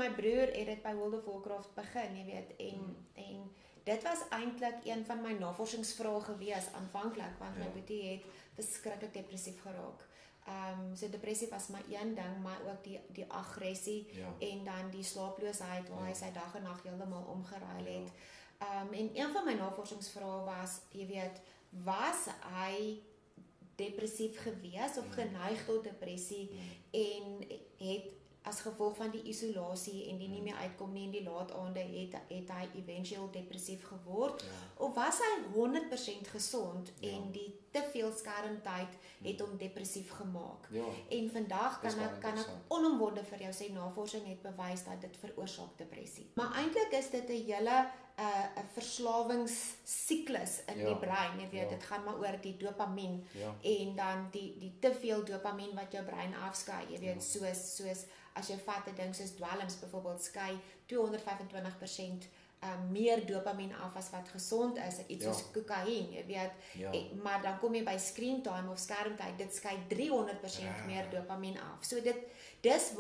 my broer het dit by World of Warcraft begin, jy weet, en dit was eintlik een van my navorsingsvrae gewees aanvanklik, want my boetie het verskriklik depressief geraak. So depressie was maar een ding, maar ook die aggressie en dan die slaaploosheid waar hy sy dag en nag heeltemal omgeruil het. En een van my navorsingsvrae was, jy weet, was hy depressief gewees of geneig tot depressie en het as gevolg van die isolasie en die nie meer uitkom nie in die laat aande het hy eventueel depressief geword of was hy 100% gesond en die te veel skermtyd het hom depressief gemaak. En vandag kan ek onomwonde vir jou sê navorsing het bewys dat dit veroorsaak depressie. Maar eintlik is dit 'n hele 'n verslawingssiklus in die brein, jy weet, dit gaan maar oor die dopamien en dan die te veel dopamien wat jou brein afskei, jy weet, soos as jy vat 'n ding soos dwelms byvoorbeeld skei 225% meer dopamien af as wat gesond is, iets soos kokain, jy weet, maar dan kom jy by screen time of skermtyd, dit skei 300% meer dopamien af. So dis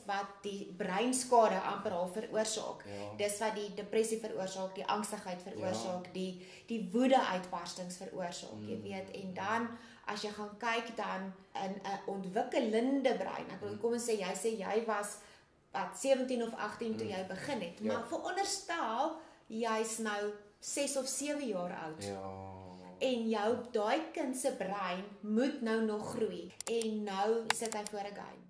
wat die breinskade amper al veroorsaak. Dis wat die depressie veroorsaak, die angstigheid veroorsaak, die woede-uitbarstings veroorsaak, jy weet, en dan as jy gaan kyk dan in 'n ontwikkelende brein, ek wil kom en sê jy was 17 of 18 toe jy begin het, maar veronderstel jy's nou 6 of 7 jaar oud. En daai kind se brein moet nou nog groei en nou sit hy voor 'n game.